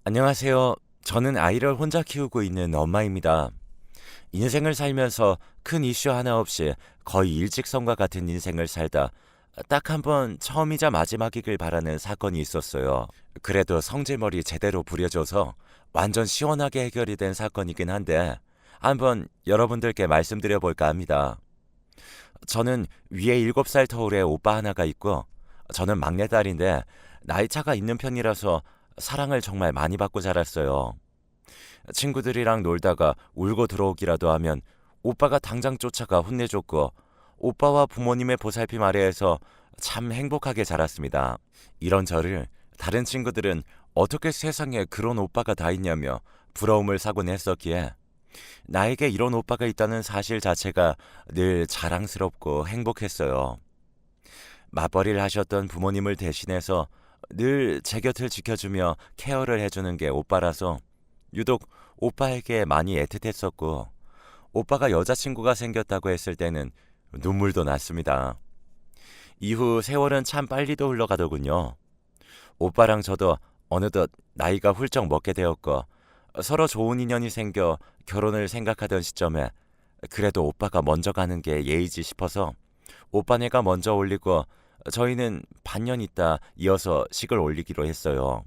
안녕하세요. 저는 아이를 혼자 키우고 있는 엄마입니다. 인생을 살면서 큰 이슈 하나 없이 거의 일직선과 같은 인생을 살다 딱 한 번 처음이자 마지막이길 바라는 사건이 있었어요. 그래도 성질머리 제대로 부려줘서 완전 시원하게 해결이 된 사건이긴 한데 한번 여러분들께 말씀드려 볼까 합니다. 저는 위에 7살 터울의 오빠 하나가 있고 저는 막내딸인데 나이 차가 있는 편이라서 사랑을 정말 많이 받고 자랐어요. 친구들이랑 놀다가 울고 들어오기라도 하면 오빠가 당장 쫓아가 혼내줬고 오빠와 부모님의 보살핌 아래에서 참 행복하게 자랐습니다. 이런 저를 다른 친구들은 어떻게 세상에 그런 오빠가 다 있냐며 부러움을 사곤 했었기에 나에게 이런 오빠가 있다는 사실 자체가 늘 자랑스럽고 행복했어요. 맞벌이를 하셨던 부모님을 대신해서 늘 제 곁을 지켜주며 케어를 해주는 게 오빠라서 유독 오빠에게 많이 애틋했었고 오빠가 여자친구가 생겼다고 했을 때는 눈물도 났습니다. 이후 세월은 참 빨리도 흘러가더군요. 오빠랑 저도 어느덧 나이가 훌쩍 먹게 되었고 서로 좋은 인연이 생겨 결혼을 생각하던 시점에 그래도 오빠가 먼저 가는 게 예의지 싶어서 오빠네가 먼저 올리고 저희는 반년 있다 이어서 식을 올리기로 했어요.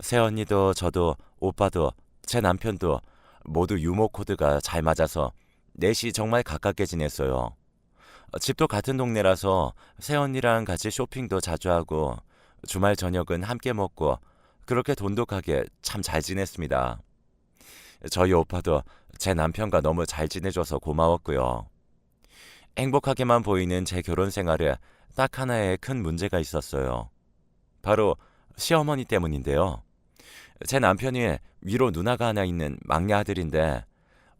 새언니도 저도 오빠도 제 남편도 모두 유머 코드가 잘 맞아서 넷이 정말 가깝게 지냈어요. 집도 같은 동네라서 새언니랑 같이 쇼핑도 자주 하고 주말 저녁은 함께 먹고 그렇게 돈독하게 참 잘 지냈습니다. 저희 오빠도 제 남편과 너무 잘 지내줘서 고마웠고요. 행복하게만 보이는 제 결혼 생활에 딱 하나의 큰 문제가 있었어요. 바로 시어머니 때문인데요. 제 남편이 위로 누나가 하나 있는 막내 아들인데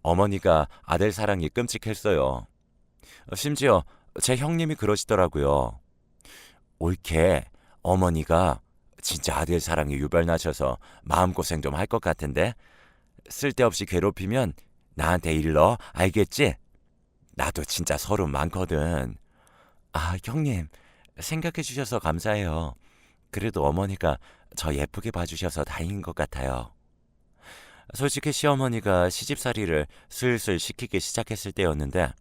어머니가 아들 사랑이 끔찍했어요. 심지어 제 형님이 그러시더라고요. 옳게 어머니가 진짜 아들 사랑이 유별나셔서 마음고생 좀 할 것 같은데 쓸데없이 괴롭히면 나한테 일러 알겠지? 나도 진짜 서름 많거든. 아, 형님, 생각해 주셔서 감사해요. 그래도 어머니가 저 예쁘게 봐주셔서 다행인 것 같아요. 솔직히 시어머니가 시집살이를 슬슬 시키기 시작했을 때였는데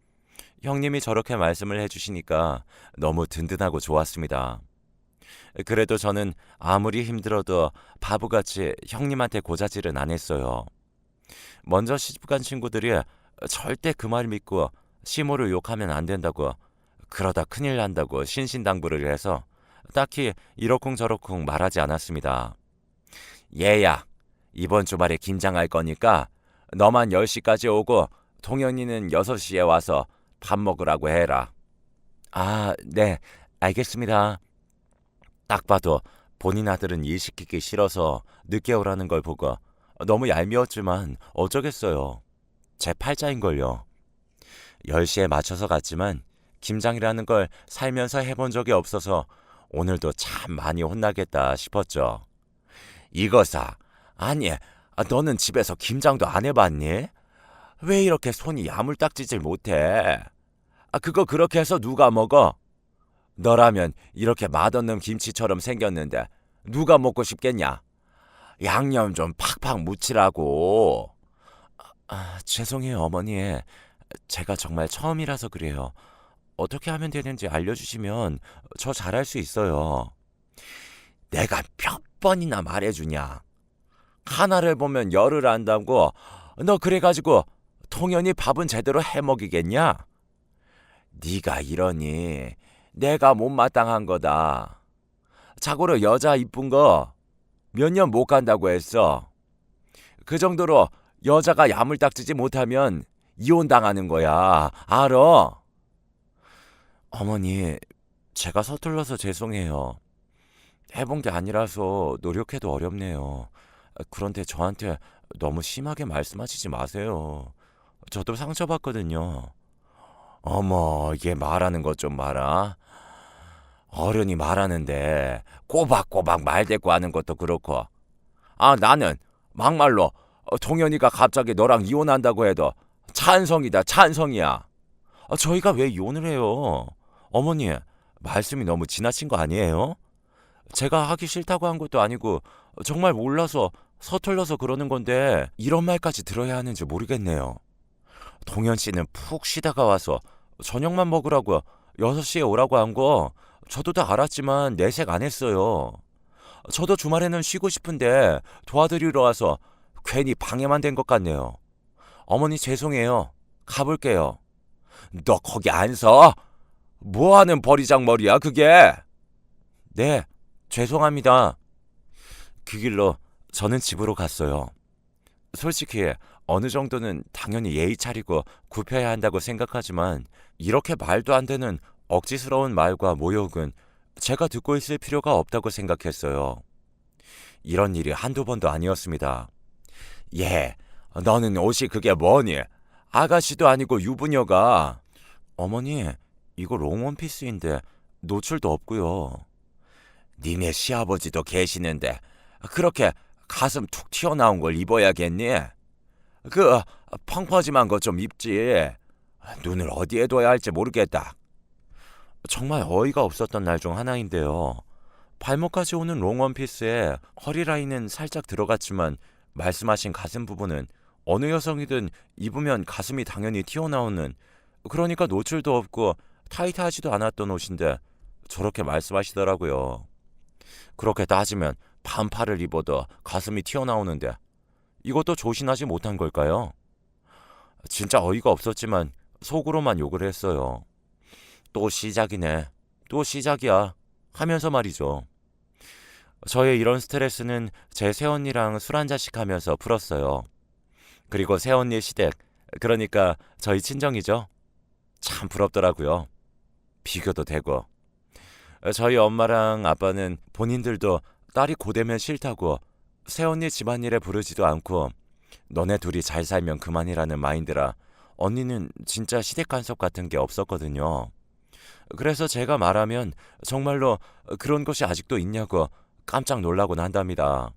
형님이 저렇게 말씀을 해주시니까 너무 든든하고 좋았습니다. 그래도 저는 아무리 힘들어도 바보같이 형님한테 고자질은 안 했어요. 먼저 시집간 친구들이 절대 그 말 믿고 시모를 욕하면 안 된다고 그러다 큰일 난다고 신신당부를 해서 딱히 이러쿵저러쿵 말하지 않았습니다. 얘야, 이번 주말에 김장할 거니까 너만 10시까지 오고 동현이는 6시에 와서 밥 먹으라고 해라. 아, 네, 알겠습니다. 딱 봐도 본인 아들은 일 시키기 싫어서 늦게 오라는 걸 보고 너무 얄미웠지만 어쩌겠어요. 제 팔자인걸요. 10시에 맞춰서 갔지만 김장이라는 걸 살면서 해본 적이 없어서 오늘도 참 많이 혼나겠다 싶었죠. 이거사, 아니, 너는 집에서 김장도 안 해봤니? 왜 이렇게 손이 야물딱지질 못해? 그거 그렇게 해서 누가 먹어? 너라면 이렇게 맛없는 김치처럼 생겼는데 누가 먹고 싶겠냐? 양념 좀 팍팍 묻히라고. 죄송해요, 어머니. 제가 정말 처음이라서 그래요. 어떻게 하면 되는지 알려주시면 저 잘할 수 있어요. 내가 몇 번이나 말해주냐? 하나를 보면 열을 안다고. 너 그래가지고 통연히 밥은 제대로 해먹이겠냐? 네가 이러니 내가 못마땅한 거다. 자고로 여자 이쁜 거 몇 년 못 간다고 했어. 그 정도로 여자가 야물딱지지 못하면 이혼당하는 거야. 알어? 어머니, 제가 서툴러서 죄송해요. 해본 게 아니라서 노력해도 어렵네요. 그런데 저한테 너무 심하게 말씀하시지 마세요. 저도 상처받거든요. 어머, 얘 말하는 것 좀 봐라. 어른이 말하는데 꼬박꼬박 말대꾸 하는 것도 그렇고. 나는 막말로 동현이가 갑자기 너랑 이혼한다고 해도 찬성이다, 찬성이야. 저희가 왜 이혼을 해요? 어머니, 말씀이 너무 지나친 거 아니에요? 제가 하기 싫다고 한 것도 아니고 정말 몰라서 서툴러서 그러는 건데 이런 말까지 들어야 하는지 모르겠네요. 동현 씨는 푹 쉬다가 와서 저녁만 먹으라고 6시에 오라고 한 거 저도 다 알았지만 내색 안 했어요. 저도 주말에는 쉬고 싶은데 도와드리러 와서 괜히 방해만 된 것 같네요. 어머니 죄송해요. 가볼게요. 너 거기 안 서? 뭐 하는 버리장머리야 그게? 네, 죄송합니다. 그 길로 저는 집으로 갔어요. 솔직히 어느 정도는 당연히 예의 차리고 굽혀야 한다고 생각하지만 이렇게 말도 안 되는 억지스러운 말과 모욕은 제가 듣고 있을 필요가 없다고 생각했어요. 이런 일이 한두 번도 아니었습니다. 예, 너는 옷이 그게 뭐니? 아가씨도 아니고 유부녀가. 어머니, 이거 롱원피스인데 노출도 없고요. 니네 시아버지도 계시는데 그렇게 가슴 툭 튀어나온 걸 입어야겠니? 그 펑퍼짐한 거 좀 입지. 눈을 어디에 둬야 할지 모르겠다. 정말 어이가 없었던 날 중 하나인데요. 발목까지 오는 롱원피스에 허리 라인은 살짝 들어갔지만 말씀하신 가슴 부분은 어느 여성이든 입으면 가슴이 당연히 튀어나오는, 그러니까 노출도 없고 타이트하지도 않았던 옷인데 저렇게 말씀하시더라고요. 그렇게 따지면 반팔을 입어도 가슴이 튀어나오는데 이것도 조신하지 못한 걸까요? 진짜 어이가 없었지만 속으로만 욕을 했어요. 또 시작이네. 또 시작이야. 하면서 말이죠. 저의 이런 스트레스는 제 새언니랑 술 한 잔씩 하면서 풀었어요. 그리고 새언니의 시댁, 그러니까 저희 친정이죠. 참 부럽더라고요. 비교도 되고. 저희 엄마랑 아빠는 본인들도 딸이 고되면 싫다고 새언니 집안일에 부르지도 않고 너네 둘이 잘 살면 그만이라는 마인드라 언니는 진짜 시댁 간섭 같은 게 없었거든요. 그래서 제가 말하면 정말로 그런 것이 아직도 있냐고 깜짝 놀라곤 한답니다.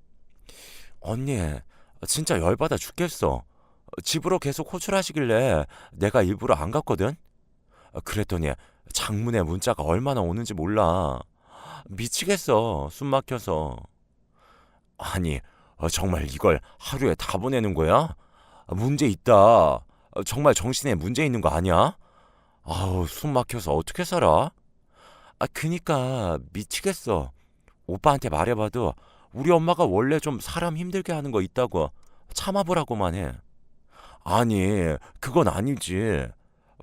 언니, 진짜 열받아 죽겠어. 집으로 계속 호출하시길래 내가 일부러 안 갔거든? 그랬더니 장문의 문자가 얼마나 오는지 몰라. 미치겠어. 숨 막혀서. 아니, 정말 이걸 하루에 다 보내는 거야? 문제 있다. 정말 정신에 문제 있는 거 아니야? 아우, 숨 막혀서 어떻게 살아? 그니까 미치겠어. 오빠한테 말해봐도 우리 엄마가 원래 좀 사람 힘들게 하는 거 있다고 참아보라고만 해. 아니, 그건 아니지.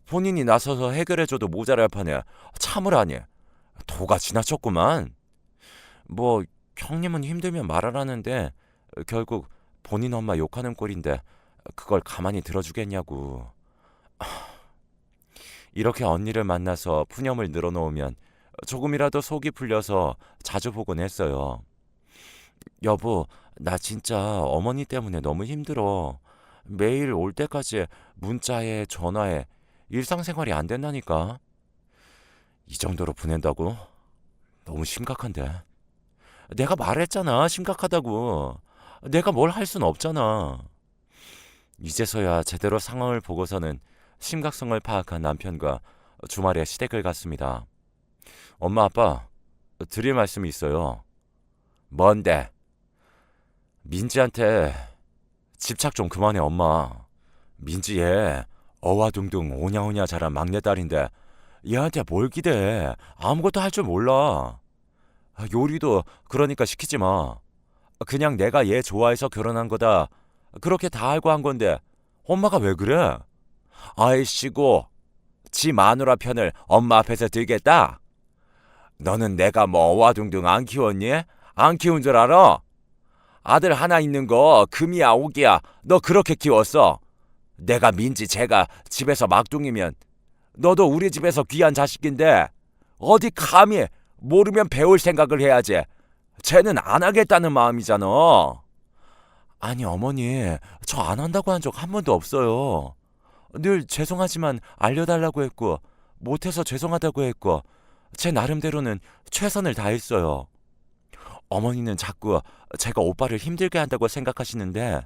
본인이 나서서 해결해줘도 모자랄 판에 참으라니. 도가 지나쳤구만. 뭐 형님은 힘들면 말하라는데 결국 본인 엄마 욕하는 꼴인데 그걸 가만히 들어주겠냐고. 이렇게 언니를 만나서 푸념을 늘어놓으면 조금이라도 속이 풀려서 자주 보곤 했어요. 여보, 나 진짜 어머니 때문에 너무 힘들어. 매일 올 때까지 문자에 전화에 일상생활이 안 된다니까. 이 정도로 보낸다고? 너무 심각한데. 내가 말했잖아, 심각하다고. 내가 뭘 할 순 없잖아. 이제서야 제대로 상황을 보고서는 심각성을 파악한 남편과 주말에 시댁을 갔습니다. 엄마, 아빠, 드릴 말씀이 있어요. 뭔데? 민지한테 집착 좀 그만해, 엄마. 민지 얘 어와둥둥 오냐오냐 자란 막내딸인데 얘한테 뭘 기대해. 아무것도 할 줄 몰라. 요리도 그러니까 시키지 마. 그냥 내가 얘 좋아해서 결혼한 거다. 그렇게 다 알고 한 건데 엄마가 왜 그래? 아이씨고, 지 마누라 편을 엄마 앞에서 들겠다? 너는 내가 뭐 어와둥둥 안 키웠니? 안 키운 줄 알아? 아들 하나 있는 거 금이야 오기야 너 그렇게 키웠어. 내가 민지 제가 집에서 막둥이면 너도 우리 집에서 귀한 자식인데 어디 감히 모르면 배울 생각을 해야지. 쟤는 안 하겠다는 마음이잖아. 아니 어머니, 저 안 한다고 한 적 한 번도 없어요. 늘 죄송하지만 알려달라고 했고 못해서 죄송하다고 했고 제 나름대로는 최선을 다했어요. 어머니는 자꾸 제가 오빠를 힘들게 한다고 생각하시는데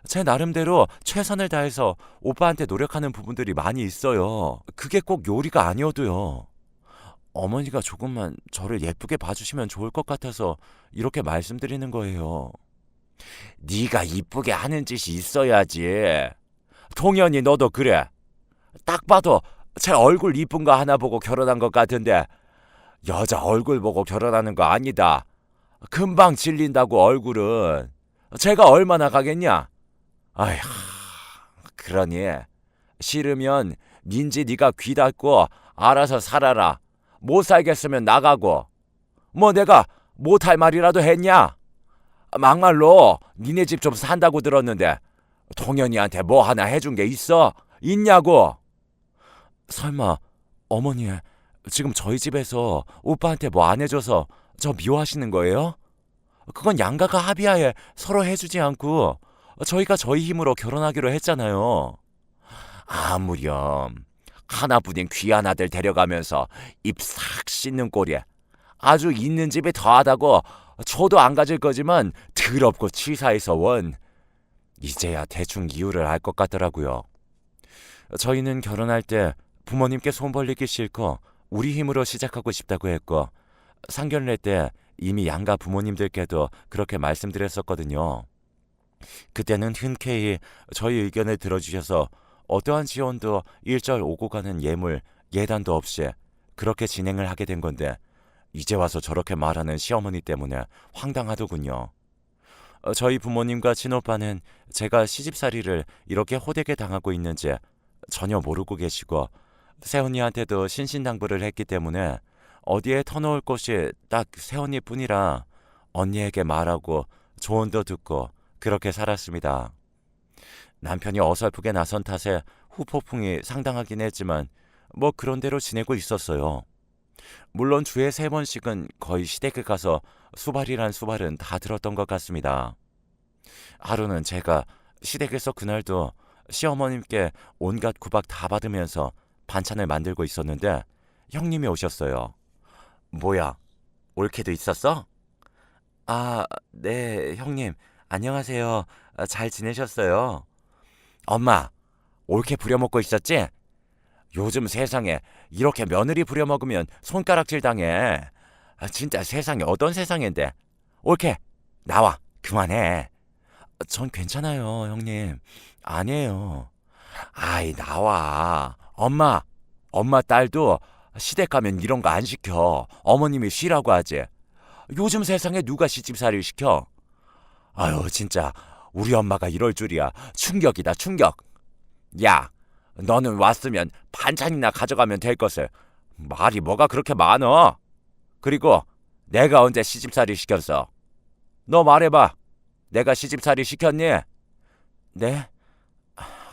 제 나름대로 최선을 다해서 오빠한테 노력하는 부분들이 많이 있어요. 그게 꼭 요리가 아니어도요. 어머니가 조금만 저를 예쁘게 봐주시면 좋을 것 같아서 이렇게 말씀드리는 거예요. 네가 이쁘게 하는 짓이 있어야지. 동현이 너도 그래. 딱 봐도 제 얼굴 이쁜 거 하나 보고 결혼한 것 같은데 여자 얼굴 보고 결혼하는 거 아니다. 금방 질린다고 얼굴은. 제가 얼마나 가겠냐? 아휴, 그러니 싫으면 민지 네가 귀 닫고 알아서 살아라. 못 살겠으면 나가고. 뭐 내가 못할 말이라도 했냐? 막말로 니네 집 좀 산다고 들었는데 동현이한테 뭐 하나 해준 게 있어? 있냐고? 설마 어머니 지금 저희 집에서 오빠한테 뭐 안 해줘서 저 미워하시는 거예요? 그건 양가가 합의하에 서로 해주지 않고 저희가 저희 힘으로 결혼하기로 했잖아요. 아무렴 하나뿐인 귀한 아들 데려가면서 입 싹 씻는 꼴이야. 아주 있는 집이 더하다고 저도 안 가질 거지만 더럽고 치사해서 원. 이제야 대충 이유를 알 것 같더라고요. 저희는 결혼할 때 부모님께 손 벌리기 싫고 우리 힘으로 시작하고 싶다고 했고 상견례 때 이미 양가 부모님들께도 그렇게 말씀드렸었거든요. 그때는 흔쾌히 저희 의견을 들어주셔서 어떠한 지원도 일절 오고 가는 예물, 예단도 없이 그렇게 진행을 하게 된 건데 이제 와서 저렇게 말하는 시어머니 때문에 황당하더군요. 저희 부모님과 친오빠는 제가 시집살이를 이렇게 호되게 당하고 있는지 전혀 모르고 계시고 새언니한테도 신신당부를 했기 때문에 어디에 터놓을 곳이 딱 새언니뿐이라 언니에게 말하고 조언도 듣고 그렇게 살았습니다. 남편이 어설프게 나선 탓에 후폭풍이 상당하긴 했지만 뭐 그런 대로 지내고 있었어요. 물론 주에 3번씩은 거의 시댁에 가서 수발이란 수발은 다 들었던 것 같습니다. 하루는 제가 시댁에서 그날도 시어머님께 온갖 구박 다 받으면서 반찬을 만들고 있었는데 형님이 오셨어요. 뭐야, 올케도 있었어? 아, 네, 형님. 안녕하세요. 잘 지내셨어요? 엄마, 올케 부려먹고 있었지? 요즘 세상에 이렇게 며느리 부려먹으면 손가락질 당해. 진짜 세상이 어떤 세상인데. 올케, 나와. 그만해. 전 괜찮아요, 형님. 아니에요. 아이, 나와. 엄마 딸도 시댁 가면 이런 거 안 시켜. 어머님이 쉬라고 하지. 요즘 세상에 누가 시집살이를 시켜? 아유, 진짜 우리 엄마가 이럴 줄이야. 충격이다, 충격. 야, 너는 왔으면 반찬이나 가져가면 될 것을. 말이 뭐가 그렇게 많어? 그리고 내가 언제 시집살이 시켰어? 너 말해봐. 내가 시집살이 시켰니? 네?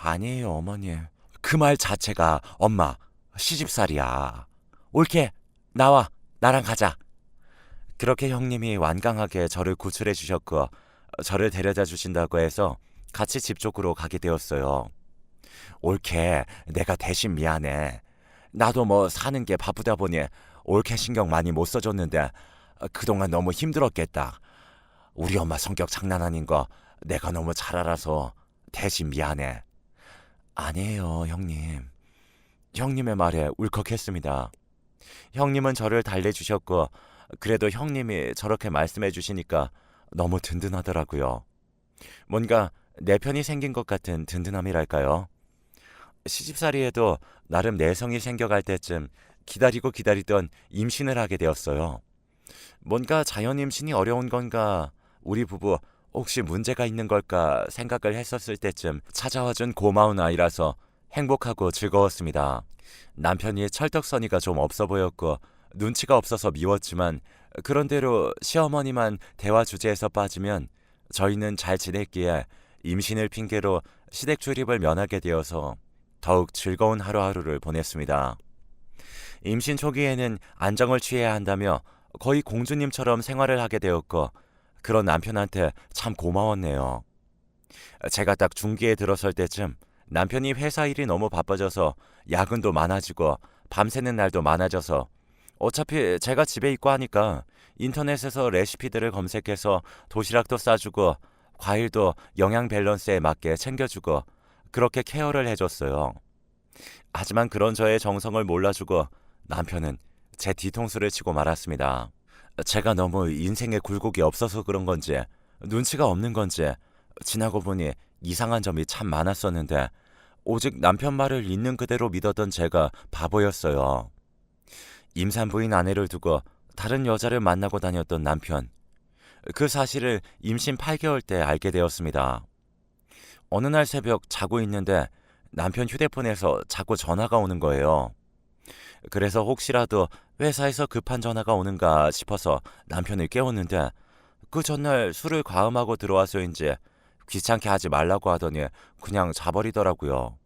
아니에요, 어머니. 그 말 자체가 엄마 시집살이야. 옳게 나와. 나랑 가자. 그렇게 형님이 완강하게 저를 구출해 주셨고 저를 데려다 주신다고 해서 같이 집 쪽으로 가게 되었어요. 옳게 내가 대신 미안해. 나도 뭐 사는 게 바쁘다 보니 옳게 신경 많이 못 써줬는데 그동안 너무 힘들었겠다. 우리 엄마 성격 장난 아닌 거 내가 너무 잘 알아서 대신 미안해. 아니에요, 형님. 형님의 말에 울컥했습니다. 형님은 저를 달래주셨고 그래도 형님이 저렇게 말씀해 주시니까 너무 든든하더라고요. 뭔가 내 편이 생긴 것 같은 든든함이랄까요. 시집살이에도 나름 내성이 생겨갈 때쯤 기다리고 기다리던 임신을 하게 되었어요. 뭔가 자연 임신이 어려운 건가, 우리 부부 혹시 문제가 있는 걸까 생각을 했었을 때쯤 찾아와준 고마운 아이라서 행복하고 즐거웠습니다. 남편이 철떡서니가 좀 없어 보였고 눈치가 없어서 미웠지만 그런대로 시어머니만 대화 주제에서 빠지면 저희는 잘 지냈기에 임신을 핑계로 시댁 출입을 면하게 되어서 더욱 즐거운 하루하루를 보냈습니다. 임신 초기에는 안정을 취해야 한다며 거의 공주님처럼 생활을 하게 되었고 그런 남편한테 참 고마웠네요. 제가 딱 중기에 들어설 때쯤 남편이 회사 일이 너무 바빠져서 야근도 많아지고 밤새는 날도 많아져서 어차피 제가 집에 있고 하니까 인터넷에서 레시피들을 검색해서 도시락도 싸주고 과일도 영양 밸런스에 맞게 챙겨주고 그렇게 케어를 해줬어요. 하지만 그런 저의 정성을 몰라주고 남편은 제 뒤통수를 치고 말았습니다. 제가 너무 인생에 굴곡이 없어서 그런 건지 눈치가 없는 건지 지나고 보니 이상한 점이 참 많았었는데 오직 남편 말을 있는 그대로 믿었던 제가 바보였어요. 임산부인 아내를 두고 다른 여자를 만나고 다녔던 남편. 그 사실을 임신 8개월 때 알게 되었습니다. 어느 날 새벽 자고 있는데 남편 휴대폰에서 자꾸 전화가 오는 거예요. 그래서 혹시라도 회사에서 급한 전화가 오는가 싶어서 남편을 깨웠는데 그 전날 술을 과음하고 들어와서인지 귀찮게 하지 말라고 하더니 그냥 자버리더라고요.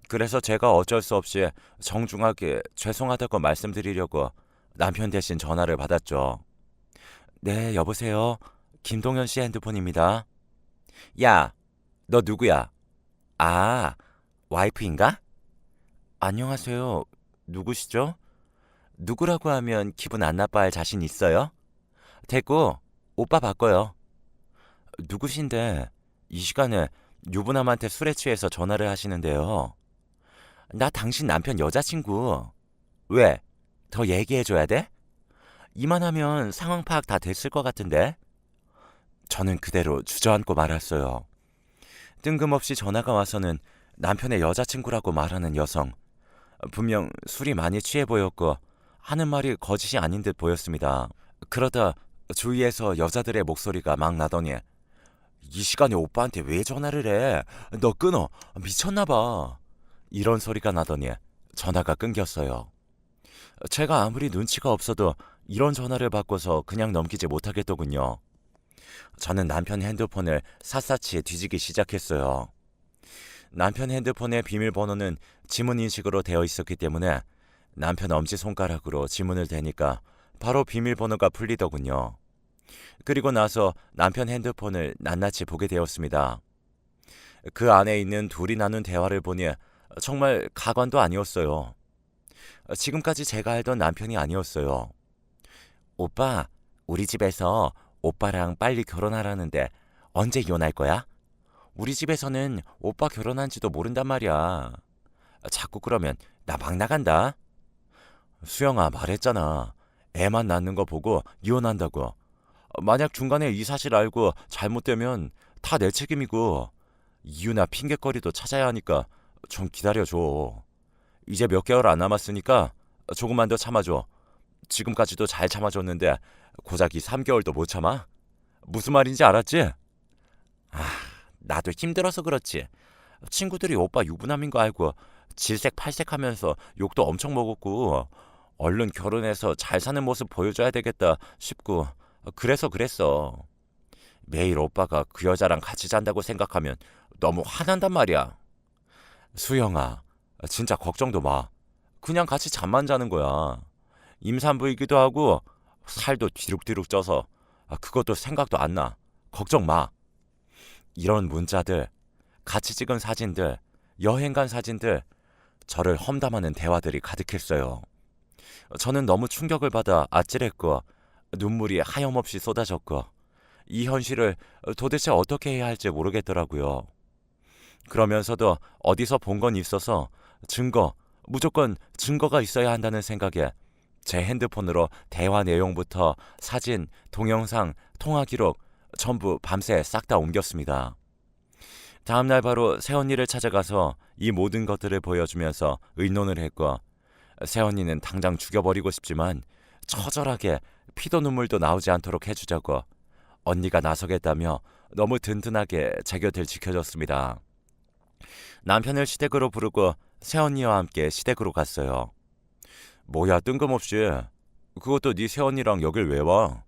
그래서 제가 어쩔 수 없이 정중하게 죄송하다고 말씀드리려고 남편 대신 전화를 받았죠. 네, 여보세요. 김동현 씨 핸드폰입니다. 야, 너 누구야? 아, 와이프인가? 안녕하세요. 누구시죠? 누구라고 하면 기분 안 나빠할 자신 있어요? 됐고, 오빠 바꿔요. 누구신데 이 시간에 유부남한테 술에 취해서 전화를 하시는데요. 나 당신 남편 여자친구. 왜? 더 얘기해줘야 돼? 이만하면 상황 파악 다 됐을 것 같은데? 저는 그대로 주저앉고 말았어요. 뜬금없이 전화가 와서는 남편의 여자친구라고 말하는 여성. 분명 술이 많이 취해 보였고 하는 말이 거짓이 아닌 듯 보였습니다. 그러다 주위에서 여자들의 목소리가 막 나더니 이 시간에 오빠한테 왜 전화를 해? 너 끊어. 미쳤나 봐. 이런 소리가 나더니 전화가 끊겼어요. 제가 아무리 눈치가 없어도 이런 전화를 받고서 그냥 넘기지 못하겠더군요. 저는 남편 핸드폰을 샅샅이 뒤지기 시작했어요. 남편 핸드폰의 비밀번호는 지문 인식으로 되어 있었기 때문에 남편 엄지손가락으로 지문을 대니까 바로 비밀번호가 풀리더군요. 그리고 나서 남편 핸드폰을 낱낱이 보게 되었습니다. 그 안에 있는 둘이 나눈 대화를 보니 정말 가관도 아니었어요. 지금까지 제가 알던 남편이 아니었어요. 오빠, 우리 집에서 오빠랑 빨리 결혼하라는데 언제 이혼할 거야? 우리 집에서는 오빠 결혼한 지도 모른단 말이야. 자꾸 그러면 나 막 나간다. 수영아, 말했잖아. 애만 낳는 거 보고 이혼한다고. 만약 중간에 이 사실 알고 잘못되면 다 내 책임이고 이유나 핑계거리도 찾아야 하니까 좀 기다려줘. 이제 몇 개월 안 남았으니까 조금만 더 참아줘. 지금까지도 잘 참아줬는데 고작이 3개월도 못 참아? 무슨 말인지 알았지? 아, 나도 힘들어서 그렇지. 친구들이 오빠 유부남인 거 알고 질색팔색하면서 욕도 엄청 먹었고 얼른 결혼해서 잘 사는 모습 보여줘야 되겠다 싶고 그래서 그랬어. 매일 오빠가 그 여자랑 같이 잔다고 생각하면 너무 화난단 말이야. 수영아, 진짜 걱정도 마. 그냥 같이 잠만 자는 거야. 임산부이기도 하고 살도 뒤룩뒤룩 쪄서 그것도 생각도 안 나. 걱정 마. 이런 문자들, 같이 찍은 사진들, 여행 간 사진들, 저를 험담하는 대화들이 가득했어요. 저는 너무 충격을 받아 아찔했고 눈물이 하염없이 쏟아졌고 이 현실을 도대체 어떻게 해야 할지 모르겠더라고요. 그러면서도 어디서 본 건 있어서 무조건 증거가 있어야 한다는 생각에 제 핸드폰으로 대화 내용부터 사진, 동영상, 통화 기록 전부 밤새 싹 다 옮겼습니다. 다음날 바로 새언니를 찾아가서 이 모든 것들을 보여주면서 의논을 했고 새언니는 당장 죽여버리고 싶지만 처절하게 피도 눈물도 나오지 않도록 해주자고 언니가 나서겠다며 너무 든든하게 제 곁을 지켜줬습니다. 남편을 시댁으로 부르고 새언니와 함께 시댁으로 갔어요. 뭐야 뜬금없이. 그것도 네 새언니랑 여길 왜 와?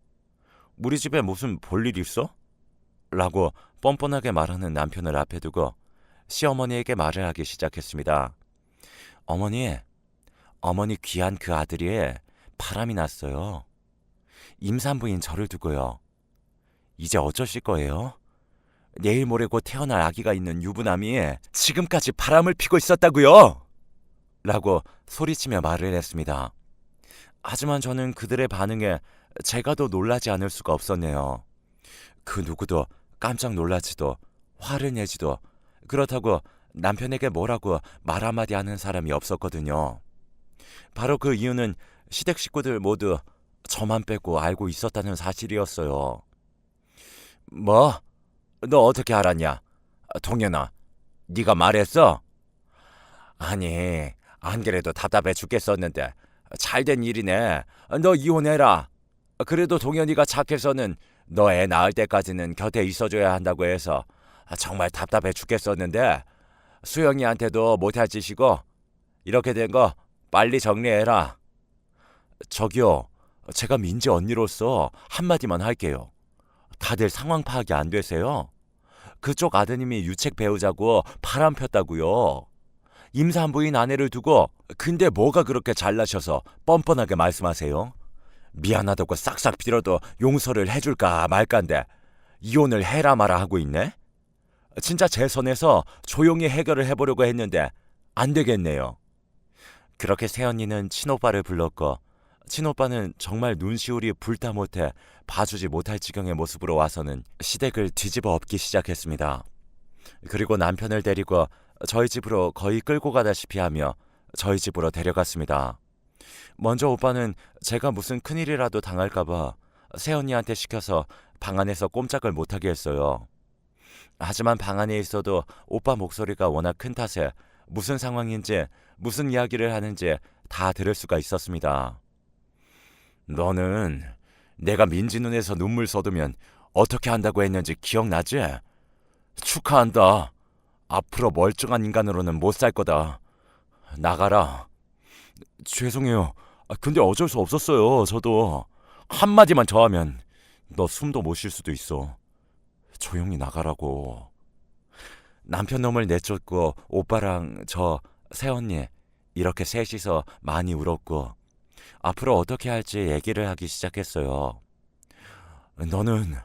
우리 집에 무슨 볼일 있어? 라고 뻔뻔하게 말하는 남편을 앞에 두고 시어머니에게 말을 하기 시작했습니다. 어머니 귀한 그 아들이 바람이 났어요. 임산부인 저를 두고요. 이제 어쩌실 거예요? 내일 모레 곧 태어날 아기가 있는 유부남이 지금까지 바람을 피고 있었다고요! 라고 소리치며 말을 했습니다. 하지만 저는 그들의 반응에 제가 더 놀라지 않을 수가 없었네요. 그 누구도 깜짝 놀라지도 화를 내지도 그렇다고 남편에게 뭐라고 말 한마디 하는 사람이 없었거든요. 바로 그 이유는 시댁 식구들 모두 저만 빼고 알고 있었다는 사실이었어요. 뭐? 너 어떻게 알았냐? 동현아, 네가 말했어? 아니, 안 그래도 답답해 죽겠었는데 잘 된 일이네. 너 이혼해라. 그래도 동현이가 착해서는 너 애 낳을 때까지는 곁에 있어줘야 한다고 해서 정말 답답해 죽겠었는데 수영이한테도 못할 짓이고 이렇게 된 거 빨리 정리해라. 저기요, 제가 민지 언니로서 한마디만 할게요. 다들 상황 파악이 안 되세요? 그쪽 아드님이 유책 배우자고 바람 폈다고요. 임산부인 아내를 두고 근데 뭐가 그렇게 잘나셔서 뻔뻔하게 말씀하세요? 미안하다고 싹싹 빌어도 용서를 해줄까 말까인데 이혼을 해라 마라 하고 있네? 진짜 제 선에서 조용히 해결을 해보려고 했는데 안 되겠네요. 그렇게 새언니는 친오빠를 불렀고 친오빠는 정말 눈시울이 불타 못해 봐주지 못할 지경의 모습으로 와서는 시댁을 뒤집어 엎기 시작했습니다. 그리고 남편을 데리고 저희 집으로 거의 끌고 가다시피 하며 저희 집으로 데려갔습니다. 먼저 오빠는 제가 무슨 큰일이라도 당할까봐 새언니한테 시켜서 방 안에서 꼼짝을 못하게 했어요. 하지만 방 안에 있어도 오빠 목소리가 워낙 큰 탓에 무슨 상황인지 무슨 이야기를 하는지 다 들을 수가 있었습니다. 너는 내가 민지 눈에서 눈물 쏟으면 어떻게 한다고 했는지 기억나지? 축하한다. 앞으로 멀쩡한 인간으로는 못 살 거다. 나가라. 죄송해요. 근데 어쩔 수 없었어요. 저도 한마디만 더 하면 너 숨도 못 쉴 수도 있어. 조용히 나가라고. 남편 놈을 내쫓고 오빠랑 저 새언니 이렇게 셋이서 많이 울었고 앞으로 어떻게 할지 얘기를 하기 시작했어요. 너는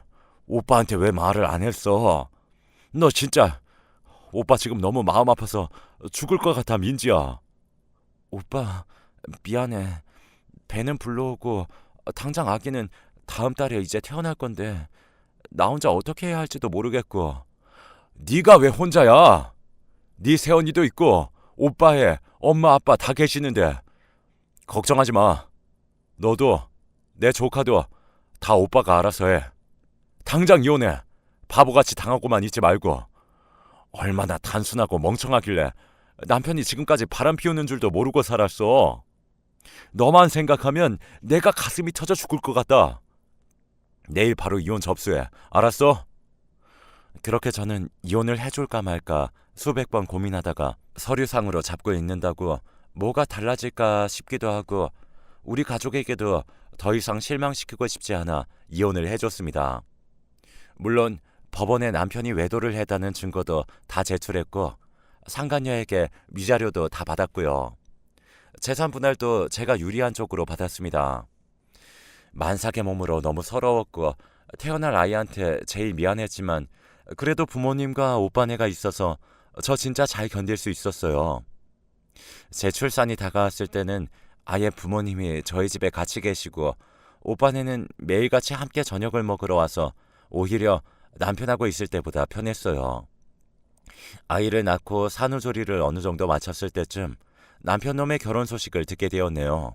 오빠한테 왜 말을 안 했어? 너 진짜 오빠 지금 너무 마음 아파서 죽을 것 같아, 민지야. 오빠 미안해. 배는 불러오고 당장 아기는 다음 달에 이제 태어날 건데 나 혼자 어떻게 해야 할지도 모르겠고. 네가 왜 혼자야? 네 새언니도 있고 오빠의 엄마 아빠 다 계시는데 걱정하지 마. 너도 내 조카도 다 오빠가 알아서 해. 당장 이혼해. 바보같이 당하고만 있지 말고. 얼마나 단순하고 멍청하길래 남편이 지금까지 바람 피우는 줄도 모르고 살았어. 너만 생각하면 내가 가슴이 터져 죽을 것 같다. 내일 바로 이혼 접수해. 알았어? 그렇게 저는 이혼을 해줄까 말까 수백 번 고민하다가 서류상으로 잡고 있는다고 뭐가 달라질까 싶기도 하고 우리 가족에게도 더 이상 실망시키고 싶지 않아 이혼을 해줬습니다. 물론 법원에 남편이 외도를 했다는 증거도 다 제출했고 상간녀에게 위자료도 다 받았고요. 재산 분할도 제가 유리한 쪽으로 받았습니다. 만삭의 몸으로 너무 서러웠고 태어날 아이한테 제일 미안했지만 그래도 부모님과 오빠네가 있어서 저 진짜 잘 견딜 수 있었어요. 제 출산이 다가왔을 때는 아예 부모님이 저희 집에 같이 계시고 오빠네는 매일같이 함께 저녁을 먹으러 와서 오히려 남편하고 있을 때보다 편했어요. 아이를 낳고 산후조리를 어느 정도 마쳤을 때쯤 남편 놈의 결혼 소식을 듣게 되었네요.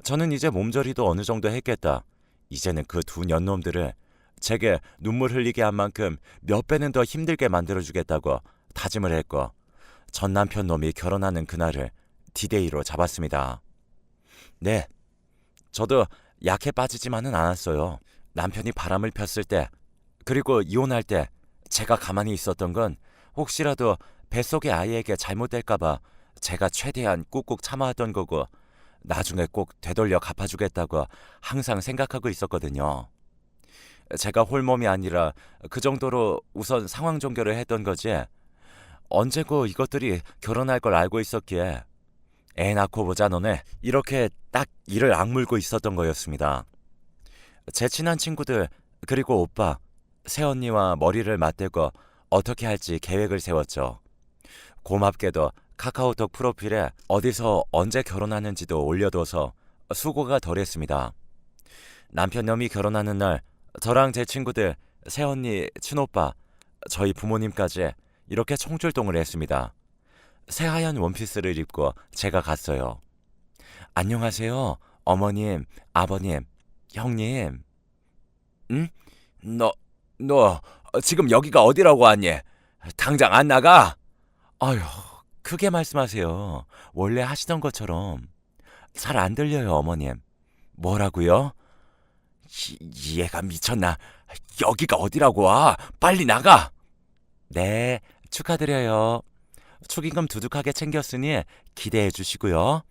저는 이제 몸조리도 어느 정도 했겠다. 이제는 그 두 년놈들을 제게 눈물 흘리게 한 만큼 몇 배는 더 힘들게 만들어주겠다고 다짐을 했고 전 남편 놈이 결혼하는 그날을 디데이로 잡았습니다. 네, 저도 약해 빠지지만은 않았어요. 남편이 바람을 폈을 때 그리고 이혼할 때 제가 가만히 있었던 건 혹시라도 뱃속의 아이에게 잘못될까봐 제가 최대한 꾹꾹 참아왔던 거고 나중에 꼭 되돌려 갚아주겠다고 항상 생각하고 있었거든요. 제가 홀몸이 아니라 그 정도로 우선 상황 종결을 했던 거지 언제고 이것들이 결혼할 걸 알고 있었기에 애 낳고 보자 너네 이렇게 딱 이를 악물고 있었던 거였습니다. 제 친한 친구들 그리고 오빠, 새언니와 머리를 맞대고 어떻게 할지 계획을 세웠죠. 고맙게도 카카오톡 프로필에 어디서 언제 결혼하는지도 올려둬서 수고가 덜했습니다. 남편놈이 결혼하는 날 저랑 제 친구들, 새언니, 친오빠, 저희 부모님까지 이렇게 총출동을 했습니다. 새하얀 원피스를 입고 제가 갔어요. 안녕하세요. 어머님, 아버님, 형님. 응? 너 지금 여기가 어디라고 왔니? 당장 안 나가? 아휴, 크게 말씀하세요. 원래 하시던 것처럼. 잘 안 들려요, 어머님. 뭐라고요? 얘가 미쳤나? 여기가 어디라고 와? 빨리 나가! 네, 축하드려요. 축의금 두둑하게 챙겼으니 기대해 주시고요.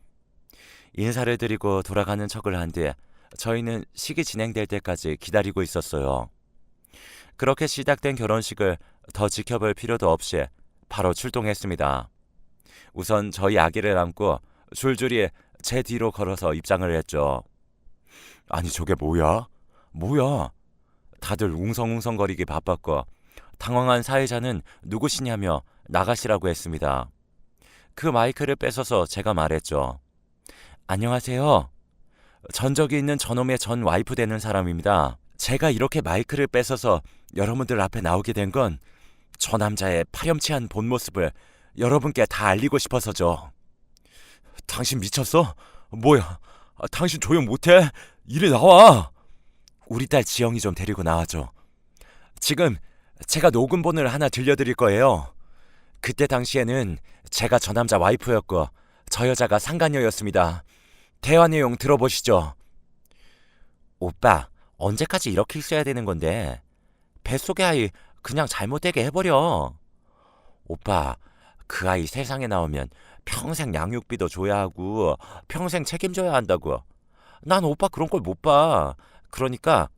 인사를 드리고 돌아가는 척을 한 뒤에 저희는 식이 진행될 때까지 기다리고 있었어요. 그렇게 시작된 결혼식을 더 지켜볼 필요도 없이 바로 출동했습니다. 우선 저희 아기를 안고 줄줄이 제 뒤로 걸어서 입장을 했죠. 아니 저게 뭐야? 뭐야? 다들 웅성웅성거리기 바빴고 당황한 사회자는 누구시냐며 나가시라고 했습니다. 그 마이크를 뺏어서 제가 말했죠. 안녕하세요. 전적이 있는 저놈의 전 와이프 되는 사람입니다. 제가 이렇게 마이크를 뺏어서 여러분들 앞에 나오게 된 건 저 남자의 파렴치한 본 모습을 여러분께 다 알리고 싶어서죠. 당신 미쳤어? 뭐야? 당신 조용 못해? 이리 나와! 우리 딸 지영이 좀 데리고 나와줘. 지금 제가 녹음본을 하나 들려드릴 거예요. 그때 당시에는 제가 저 남자 와이프였고 저 여자가 상간녀였습니다. 대화 내용 들어보시죠. 오빠, 언제까지 이렇게 있어야 되는 건데? 뱃속의 아이 그냥 잘못되게 해버려. 오빠, 그 아이 세상에 나오면 평생 양육비도 줘야 하고 평생 책임져야 한다고. 난 오빠 그런 걸 못 봐. 그러니까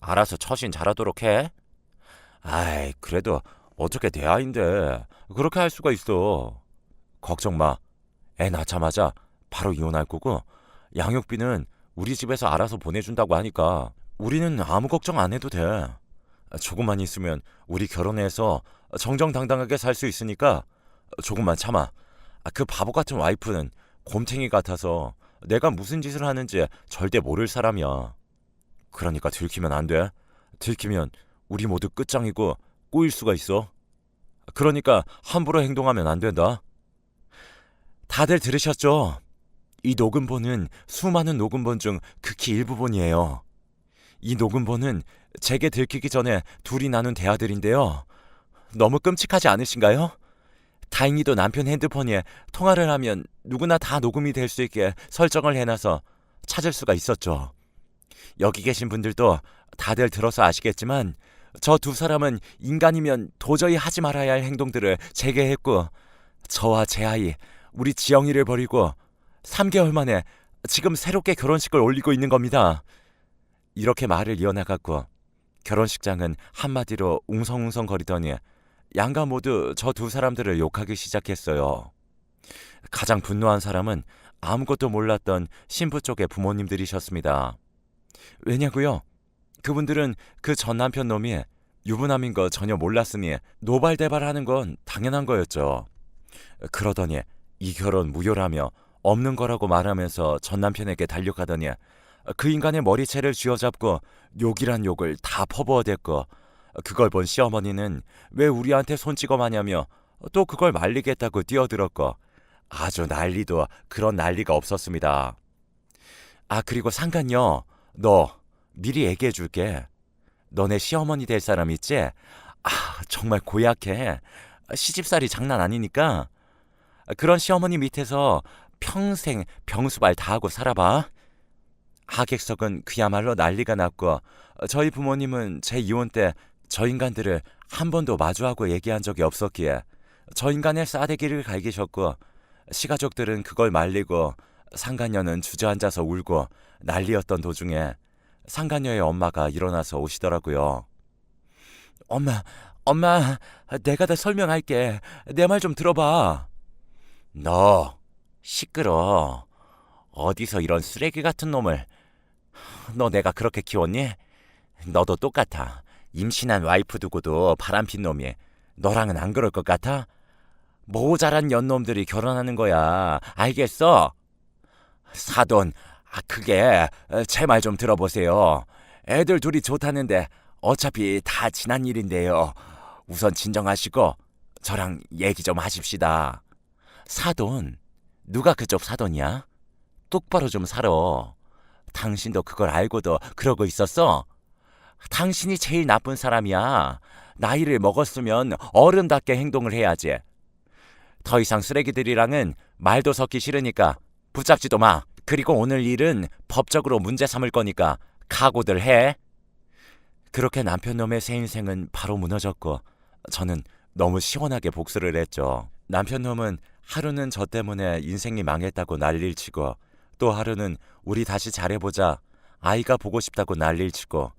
알아서 처신 잘하도록 해. 아이, 그래도 어떻게 내 아인데 그렇게 할 수가 있어. 걱정 마. 애 낳자마자 바로 이혼할 거고 양육비는 우리 집에서 알아서 보내준다고 하니까 우리는 아무 걱정 안 해도 돼. 조금만 있으면 우리 결혼해서 정정당당하게 살 수 있으니까 조금만 참아. 그 바보 같은 와이프는 곰탱이 같아서 내가 무슨 짓을 하는지 절대 모를 사람이야. 그러니까 들키면 안 돼. 들키면 우리 모두 끝장이고 꼬일 수가 있어. 그러니까 함부로 행동하면 안 된다. 다들 들으셨죠? 이 녹음본은 수많은 녹음본 중 극히 일부분이에요. 이 녹음본은 제게 들키기 전에 둘이 나눈 대화들인데요. 너무 끔찍하지 않으신가요? 다행히도 남편 핸드폰에 통화를 하면 누구나 다 녹음이 될 수 있게 설정을 해놔서 찾을 수가 있었죠. 여기 계신 분들도 다들 들어서 아시겠지만 저 두 사람은 인간이면 도저히 하지 말아야 할 행동들을 제게 했고 저와 제 아이, 우리 지영이를 버리고 3개월 만에 지금 새롭게 결혼식을 올리고 있는 겁니다. 이렇게 말을 이어나갔고 결혼식장은 한마디로 웅성웅성거리더니 양가 모두 저 두 사람들을 욕하기 시작했어요. 가장 분노한 사람은 아무것도 몰랐던 신부 쪽의 부모님들이셨습니다. 왜냐고요? 그분들은 그 전 남편 놈이 유부남인 거 전혀 몰랐으니 노발대발하는 건 당연한 거였죠. 그러더니 이 결혼 무효라며 없는 거라고 말하면서 전 남편에게 달려가더니 그 인간의 머리채를 쥐어잡고 욕이란 욕을 다 퍼부어댔고 그걸 본 시어머니는 왜 우리한테 손 찍어 마냐며 또 그걸 말리겠다고 뛰어들었고 아주 난리도 그런 난리가 없었습니다. 아, 그리고 상간녀, 너 미리 얘기해 줄게. 너네 시어머니 될 사람 있지? 아, 정말 고약해. 시집살이 장난 아니니까 그런 시어머니 밑에서 평생 병수발 다 하고 살아봐. 하객석은 그야말로 난리가 났고 저희 부모님은 제 이혼 때 저 인간들을 한 번도 마주하고 얘기한 적이 없었기에 저 인간의 싸대기를 갈기셨고 시가족들은 그걸 말리고 상간녀는 주저앉아서 울고 난리였던 도중에 상간녀의 엄마가 일어나서 오시더라고요. 엄마, 내가 다 설명할게. 내 말 좀 들어봐. 너 시끄러. 어디서 이런 쓰레기 같은 놈을. 너 내가 그렇게 키웠니? 너도 똑같아. 임신한 와이프 두고도 바람핀 놈이 너랑은 안 그럴 것 같아? 모자란 연놈들이 결혼하는 거야. 알겠어? 사돈, 그게 제 말 좀 들어보세요. 애들 둘이 좋다는데 어차피 다 지난 일인데요. 우선 진정하시고 저랑 얘기 좀 하십시다. 사돈? 누가 그쪽 사돈이야? 똑바로 좀 살아. 당신도 그걸 알고도 그러고 있었어? 당신이 제일 나쁜 사람이야. 나이를 먹었으면 어른답게 행동을 해야지. 더 이상 쓰레기들이랑은 말도 섞기 싫으니까 붙잡지도 마. 그리고 오늘 일은 법적으로 문제 삼을 거니까 각오들 해. 그렇게 남편 놈의 새 인생은 바로 무너졌고 저는 너무 시원하게 복수를 했죠. 남편 놈은 하루는 저 때문에 인생이 망했다고 난리를 치고 또 하루는 우리 다시 잘해보자. 아이가 보고 싶다고 난리를 치고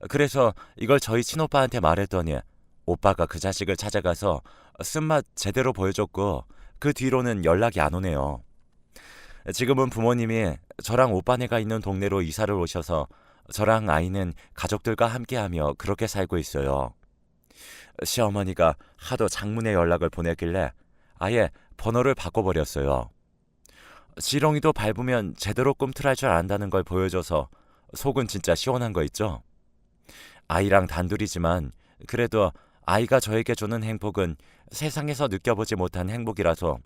그래서 이걸 저희 친오빠한테 말했더니 오빠가 그 자식을 찾아가서 쓴맛 제대로 보여줬고 그 뒤로는 연락이 안 오네요. 지금은 부모님이 저랑 오빠네가 있는 동네로 이사를 오셔서 저랑 아이는 가족들과 함께하며 그렇게 살고 있어요. 시어머니가 하도 장문의 연락을 보냈길래 아예 번호를 바꿔버렸어요. 지렁이도 밟으면 제대로 꿈틀할 줄 안다는 걸 보여줘서 속은 진짜 시원한 거 있죠? 아이랑 단둘이지만 그래도 아이가 저에게 주는 행복은 세상에서 느껴보지 못한 행복이라서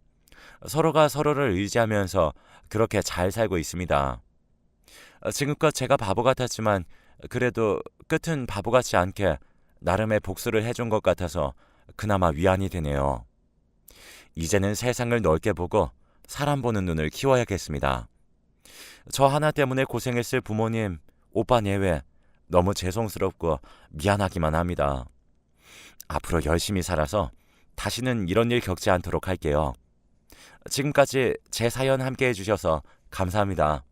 서로가 서로를 의지하면서 그렇게 잘 살고 있습니다. 지금껏 제가 바보 같았지만 그래도 끝은 바보 같지 않게 나름의 복수를 해준 것 같아서 그나마 위안이 되네요. 이제는 세상을 넓게 보고 사람 보는 눈을 키워야겠습니다. 저 하나 때문에 고생했을 부모님, 오빠 내외 너무 죄송스럽고 미안하기만 합니다. 앞으로 열심히 살아서 다시는 이런 일 겪지 않도록 할게요. 지금까지 제 사연 함께 해주셔서 감사합니다.